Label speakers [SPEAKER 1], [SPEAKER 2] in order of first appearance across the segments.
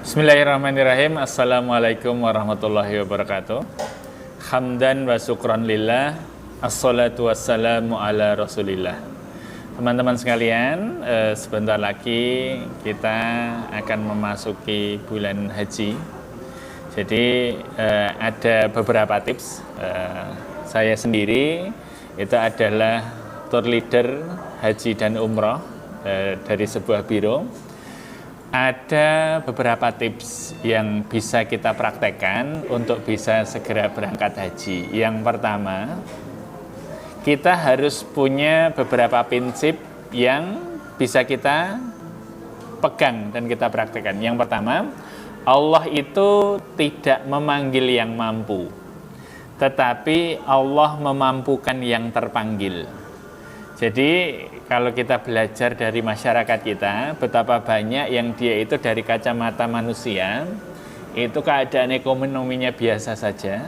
[SPEAKER 1] Bismillahirrahmanirrahim. Assalamualaikum warahmatullahi wabarakatuh. Hamdan wa syukran lillah. Assalatu wassalamu ala rasulillah. Teman-teman sekalian, sebentar lagi kita akan memasuki bulan haji. Jadi ada beberapa tips. Saya sendiri itu adalah tour leader haji dan umroh dari sebuah biro. Ada beberapa tips yang bisa kita praktekkan untuk bisa segera berangkat haji. Yang pertama, kita harus punya beberapa prinsip yang bisa kita pegang dan kita praktekkan. Yang pertama, Allah itu tidak memanggil yang mampu, tetapi Allah memampukan yang terpanggil. Jadi kalau kita belajar dari masyarakat kita, betapa banyak yang dia itu dari kacamata manusia, itu keadaan ekonominya biasa saja,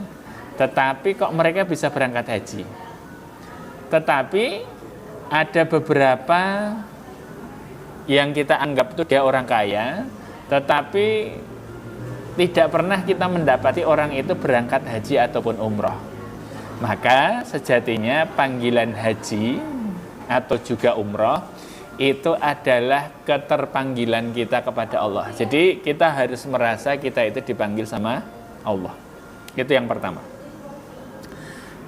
[SPEAKER 1] tetapi kok mereka bisa berangkat haji. Tetapi ada beberapa yang kita anggap itu dia orang kaya, tetapi tidak pernah kita mendapati orang itu berangkat haji ataupun umroh. Maka sejatinya panggilan haji atau juga umroh itu adalah keterpanggilan kita kepada Allah. Jadi kita harus merasa kita itu dipanggil sama Allah. Itu yang pertama.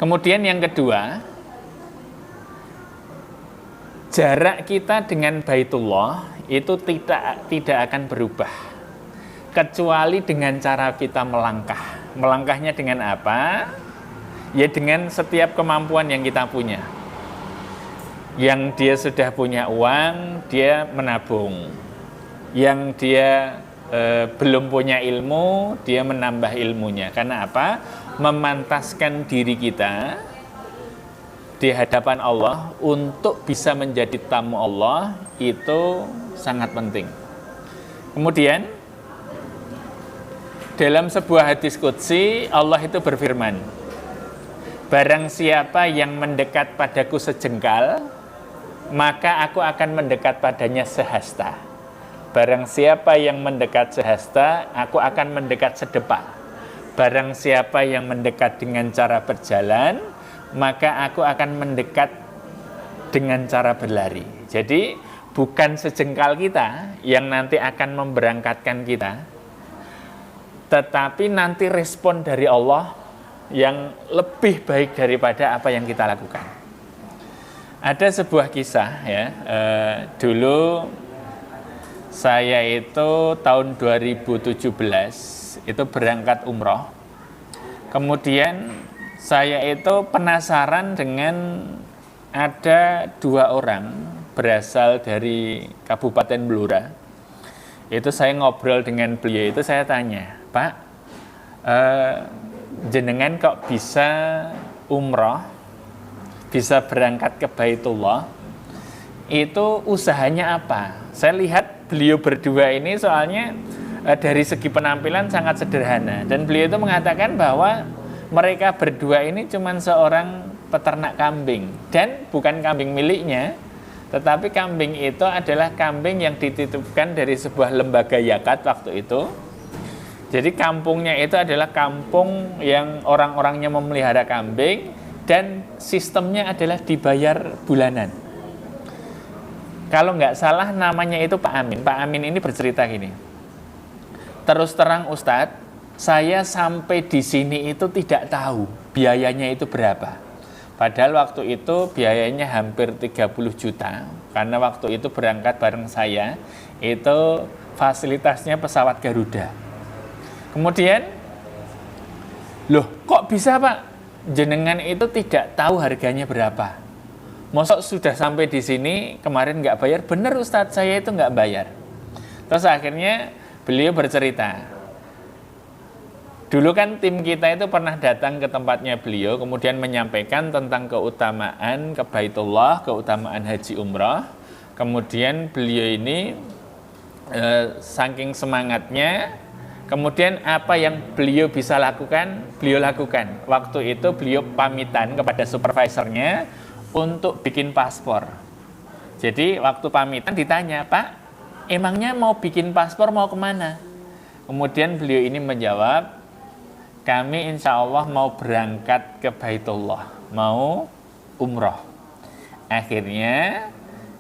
[SPEAKER 1] Kemudian yang kedua, jarak kita dengan Baitullah itu tidak akan berubah kecuali dengan cara kita melangkah. Melangkahnya dengan apa? Ya dengan setiap kemampuan yang kita punya. Yang dia sudah punya uang, dia menabung. Yang dia belum punya ilmu, dia menambah ilmunya. Karena apa? Memantaskan diri kita di hadapan Allah untuk bisa menjadi tamu Allah itu sangat penting. Kemudian dalam sebuah hadis qudsi Allah itu berfirman, barang siapa yang mendekat padaku sejengkal, maka aku akan mendekat padanya sehasta. Barang siapa yang mendekat sehasta, aku akan mendekat sedepa. Barang siapa yang mendekat dengan cara berjalan, maka aku akan mendekat dengan cara berlari. Jadi bukan sejengkal kita yang nanti akan memberangkatkan kita, tetapi nanti respon dari Allah yang lebih baik daripada apa yang kita lakukan. Ada sebuah kisah ya, dulu saya itu tahun 2017 itu berangkat umroh. Kemudian saya itu penasaran dengan ada dua orang berasal dari Kabupaten Blora. Itu saya ngobrol dengan beliau, itu saya tanya, Pak, jenengan kok bisa umroh, bisa berangkat ke Baitullah, itu usahanya apa? Saya lihat beliau berdua ini soalnya dari segi penampilan sangat sederhana, dan beliau itu mengatakan bahwa mereka berdua ini cuma seorang peternak kambing, dan bukan kambing miliknya, tetapi kambing itu adalah kambing yang dititipkan dari sebuah lembaga zakat waktu itu. Jadi kampungnya itu adalah kampung yang orang-orangnya memelihara kambing, dan sistemnya adalah dibayar bulanan. Kalau nggak salah namanya itu Pak Amin. Pak Amin ini bercerita gini, terus terang Ustadz, saya sampai di sini itu tidak tahu biayanya itu berapa. Padahal waktu itu biayanya hampir 30 juta. Karena waktu itu berangkat bareng saya, itu fasilitasnya pesawat Garuda. Kemudian, loh kok bisa Pak? Jenengan itu tidak tahu harganya berapa. Mosok sudah sampai di sini kemarin nggak bayar? Bener Ustadz, saya itu nggak bayar. Terus akhirnya beliau bercerita, dulu kan tim kita itu pernah datang ke tempatnya beliau, kemudian menyampaikan tentang keutamaan ke Baitullah, keutamaan haji umrah. Kemudian beliau ini saking semangatnya, kemudian apa yang beliau bisa lakukan, beliau lakukan. Waktu itu beliau pamitan kepada supervisornya untuk bikin paspor. Jadi waktu pamitan ditanya, Pak, emangnya mau bikin paspor mau kemana? Kemudian beliau ini menjawab, kami insya Allah mau berangkat ke Baitullah, mau umroh. Akhirnya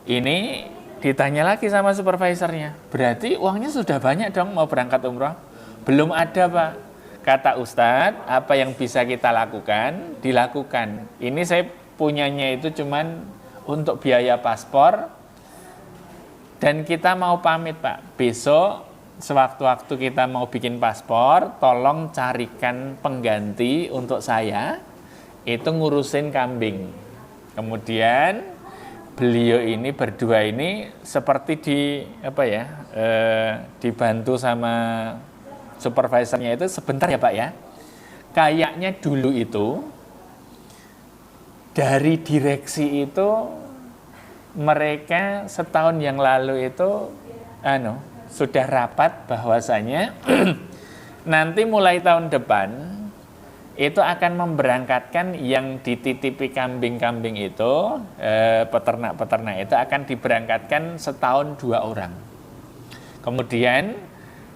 [SPEAKER 1] ini ditanya lagi sama supervisornya, berarti uangnya sudah banyak dong mau berangkat umroh? Belum ada Pak. Kata Ustadz, apa yang bisa kita lakukan, dilakukan. Ini saya punyanya itu cuman untuk biaya paspor, dan kita mau pamit Pak, besok sewaktu-waktu kita mau bikin paspor, tolong carikan pengganti untuk saya, itu ngurusin kambing. Kemudian beliau ini berdua ini seperti dibantu sama supervisornya itu, sebentar ya Pak ya. Kayaknya dulu itu dari direksi itu mereka setahun yang lalu itu sudah rapat bahwasanya nanti mulai tahun depan itu akan memberangkatkan yang dititipi kambing-kambing itu, peternak-peternak itu akan diberangkatkan setahun 2 orang. Kemudian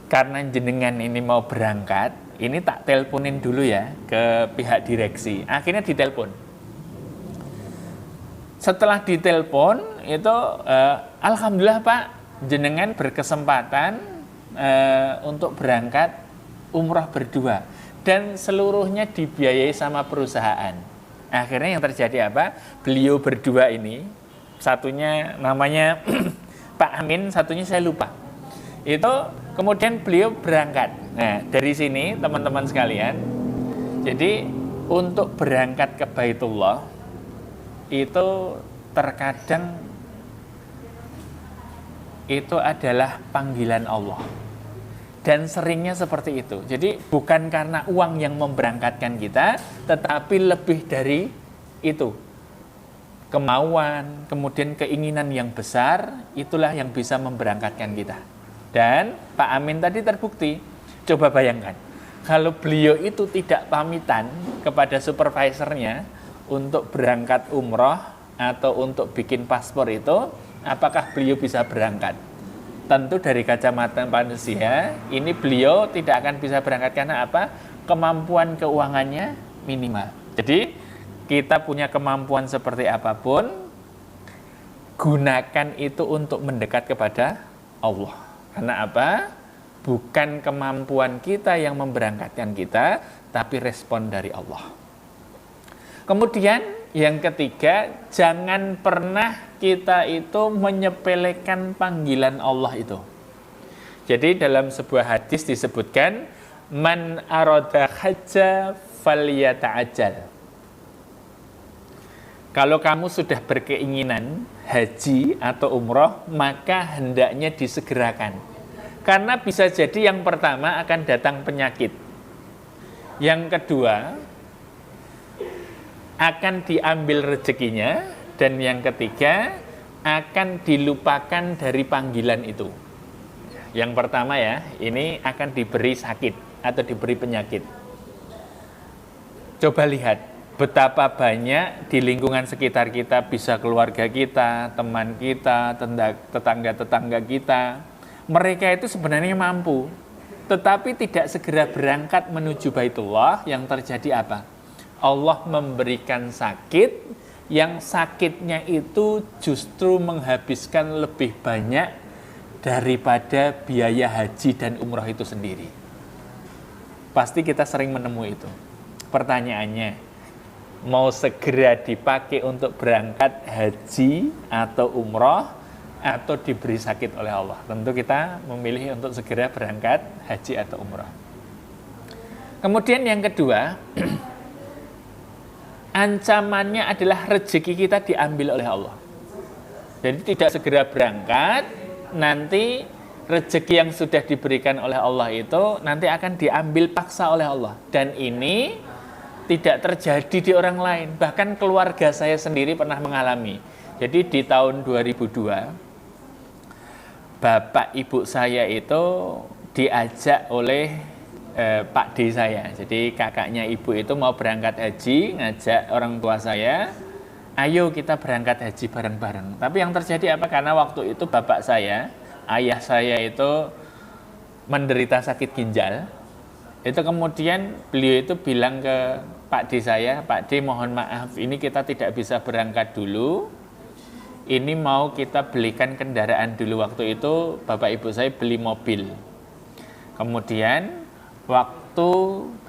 [SPEAKER 1] karena jenengan ini mau berangkat, ini tak teleponin dulu ya ke pihak direksi. Akhirnya ditelepon. Setelah ditelepon itu alhamdulillah Pak, jenengan berkesempatan untuk berangkat umroh berdua dan seluruhnya dibiayai sama perusahaan. Akhirnya yang terjadi apa? Beliau berdua ini, satunya namanya Pak Amin, satunya saya lupa. Itu kemudian beliau berangkat. Nah, dari sini teman-teman sekalian, jadi untuk berangkat ke Baitullah itu terkadang itu adalah panggilan Allah, dan seringnya seperti itu. Jadi bukan karena uang yang memberangkatkan kita, tetapi lebih dari itu, kemauan, kemudian keinginan yang besar, itulah yang bisa memberangkatkan kita. Dan Pak Amin tadi terbukti. Coba bayangkan, kalau beliau itu tidak pamitan kepada supervisornya untuk berangkat umroh atau untuk bikin paspor itu, apakah beliau bisa berangkat? Tentu dari kacamata manusia, ini beliau tidak akan bisa berangkat karena apa? Kemampuan keuangannya minimal. Jadi kita punya kemampuan seperti apapun, gunakan itu untuk mendekat kepada Allah. Karena apa? Bukan kemampuan kita yang memberangkatkan kita, tapi respon dari Allah. Kemudian yang ketiga, jangan pernah kita itu menyepelekan panggilan Allah itu. Jadi dalam sebuah hadis disebutkan, man arada hajja falyata'ajjal. Kalau kamu sudah berkeinginan haji atau umroh, maka hendaknya disegerakan. Karena bisa jadi yang pertama akan datang penyakit. Yang kedua, akan diambil rezekinya, dan yang ketiga akan dilupakan dari panggilan itu. Yang pertama ya, ini akan diberi sakit atau diberi penyakit. Coba lihat betapa banyak di lingkungan sekitar kita, bisa keluarga kita, teman kita, tetangga-tetangga kita, mereka itu sebenarnya mampu, tetapi tidak segera berangkat menuju Baitullah. Yang terjadi apa? Allah memberikan sakit, yang sakitnya itu justru menghabiskan lebih banyak daripada biaya haji dan umroh itu sendiri. Pasti kita sering menemui itu. Pertanyaannya, mau segera dipakai untuk berangkat haji atau umroh, atau diberi sakit oleh Allah? Tentu kita memilih untuk segera berangkat haji atau umroh. Kemudian yang kedua, ancamannya adalah rezeki kita diambil oleh Allah. Jadi tidak segera berangkat, nanti rezeki yang sudah diberikan oleh Allah itu nanti akan diambil paksa oleh Allah. Dan ini tidak terjadi di orang lain, bahkan keluarga saya sendiri pernah mengalami. Jadi di tahun 2002, bapak ibu saya itu diajak oleh Pak D saya. Jadi kakaknya ibu itu mau berangkat haji, ngajak orang tua saya, ayo kita berangkat haji bareng-bareng. Tapi yang terjadi apa? Karena waktu itu bapak saya, ayah saya itu menderita sakit ginjal. Itu kemudian beliau itu bilang ke Pak D saya, Pak D mohon maaf, ini kita tidak bisa berangkat dulu. Ini mau kita belikan kendaraan dulu. Waktu itu bapak ibu saya beli mobil. Kemudian waktu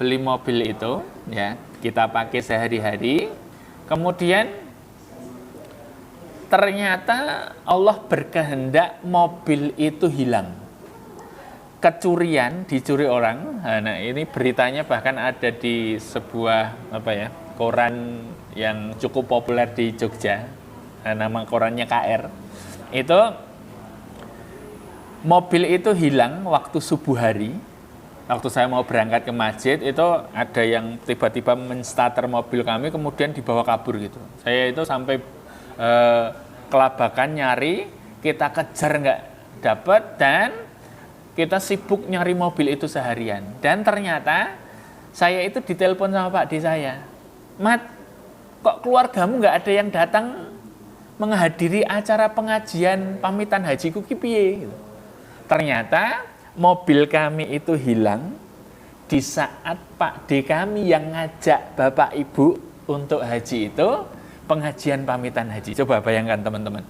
[SPEAKER 1] beli mobil itu ya kita pakai sehari-hari. Kemudian ternyata Allah berkehendak mobil itu hilang. Kecurian, dicuri orang. Nah, ini beritanya bahkan ada di sebuah koran yang cukup populer di Jogja. Nama korannya KR. Itu mobil itu hilang waktu subuh hari. Waktu saya mau berangkat ke masjid itu ada yang tiba-tiba menstarter mobil kami kemudian dibawa kabur gitu. Saya itu sampai kelabakan nyari, kita kejar nggak dapat dan kita sibuk nyari mobil itu seharian. Dan ternyata saya itu ditelepon sama Pak D saya, Mat, kok keluargamu nggak ada yang datang menghadiri acara pengajian pamitan hajiku ki piye? Ternyata mobil kami itu hilang di saat Pak D kami yang ngajak Bapak Ibu untuk haji itu pengajian pamitan haji. Coba bayangkan teman-teman.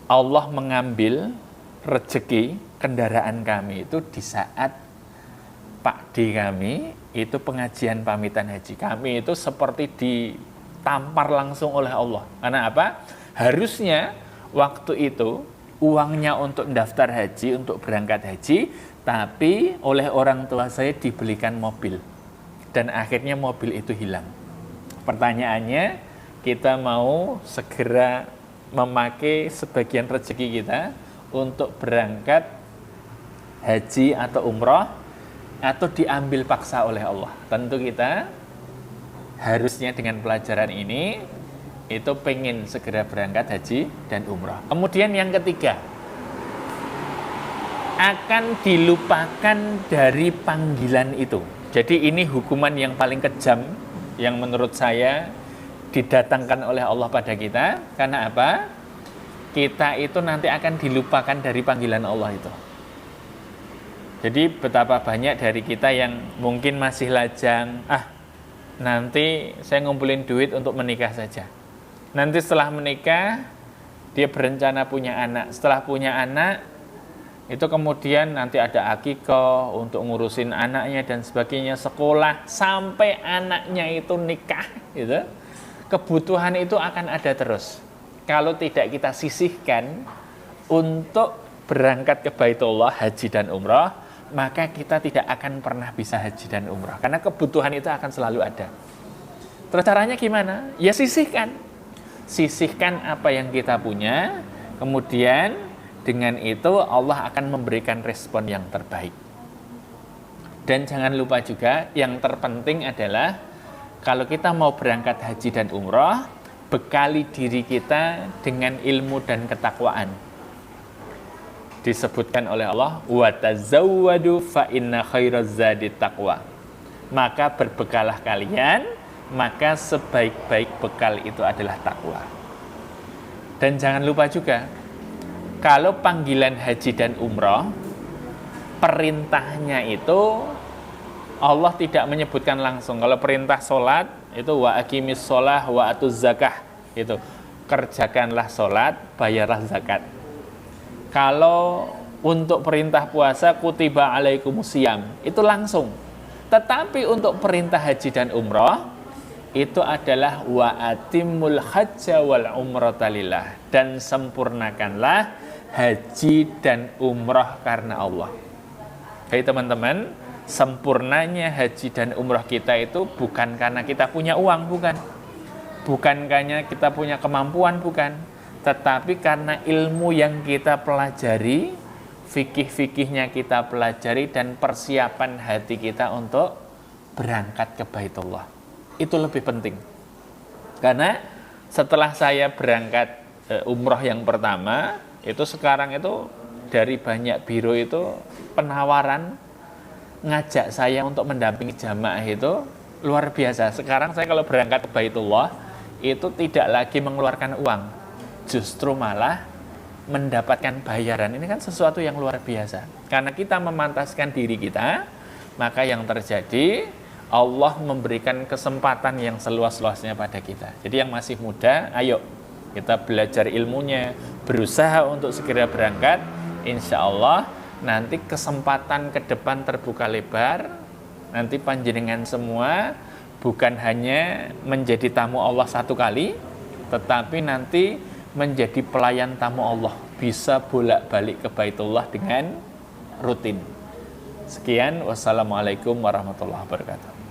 [SPEAKER 1] Allah mengambil rezeki kendaraan kami itu di saat Pak D kami itu pengajian pamitan haji. Kami itu seperti ditampar langsung oleh Allah. Karena apa? Harusnya waktu itu uangnya untuk daftar haji, untuk berangkat haji, tapi oleh orang tua saya dibelikan mobil. Dan akhirnya mobil itu hilang. Pertanyaannya, kita mau segera memakai sebagian rezeki kita untuk berangkat haji atau umroh, atau diambil paksa oleh Allah. Tentu kita harusnya dengan pelajaran ini itu pengen segera berangkat haji dan umrah. Kemudian yang ketiga, akan dilupakan dari panggilan itu. Jadi ini hukuman yang paling kejam yang menurut saya didatangkan oleh Allah pada kita. Karena apa? Kita itu nanti akan dilupakan dari panggilan Allah itu. Jadi betapa banyak dari kita yang mungkin masih lajang, nanti saya ngumpulin duit untuk menikah saja. Nanti setelah menikah, dia berencana punya anak. Setelah punya anak, itu kemudian nanti ada akikah untuk ngurusin anaknya dan sebagainya, sekolah, sampai anaknya itu nikah. Gitu. Kebutuhan itu akan ada terus. Kalau tidak kita sisihkan untuk berangkat ke Baitullah, haji dan umrah, maka kita tidak akan pernah bisa haji dan umrah. Karena kebutuhan itu akan selalu ada. Terus caranya gimana? Ya sisihkan. Sisihkan apa yang kita punya, kemudian dengan itu Allah akan memberikan respon yang terbaik. Dan jangan lupa juga, yang terpenting adalah kalau kita mau berangkat haji dan umrah, bekali diri kita dengan ilmu dan ketakwaan. Disebutkan oleh Allah, wa tazawwadu fa inna khairaz zadi taqwa. Maka berbekalah kalian, maka sebaik-baik bekal itu adalah takwa. Dan jangan lupa juga, kalau panggilan haji dan umrah, perintahnya itu Allah tidak menyebutkan langsung. Kalau perintah sholat, itu wa aqimis sholah wa atuz zakah. Itu, kerjakanlah sholat, bayarlah zakat. Kalau untuk perintah puasa, kutiba alaikumusiyam, itu langsung. Tetapi untuk perintah haji dan umrah, itu adalah wa atimul hajja wal umrata lillah, dan sempurnakanlah haji dan umrah karena Allah. Hai teman-teman, sempurnanya haji dan umrah kita itu bukan karena kita punya uang, bukan karena kita punya kemampuan, bukan, tetapi karena ilmu yang kita pelajari, fikih-fikihnya kita pelajari, dan persiapan hati kita untuk berangkat ke Baitullah. Itu lebih penting. Karena setelah saya berangkat umroh yang pertama, itu sekarang itu dari banyak biro itu penawaran ngajak saya untuk mendampingi jamaah itu luar biasa. Sekarang saya kalau berangkat ke Baitullah itu tidak lagi mengeluarkan uang, justru malah mendapatkan bayaran. Ini kan sesuatu yang luar biasa. Karena kita memantaskan diri kita, maka yang terjadi Allah memberikan kesempatan yang seluas-luasnya pada kita. Jadi yang masih muda, ayo kita belajar ilmunya, berusaha untuk segera berangkat. Insya Allah nanti kesempatan ke depan terbuka lebar. Nanti panjenengan semua bukan hanya menjadi tamu Allah satu kali, tetapi nanti menjadi pelayan tamu Allah, bisa bolak-balik ke Baitullah dengan rutin. Sekian, wassalamualaikum warahmatullahi wabarakatuh.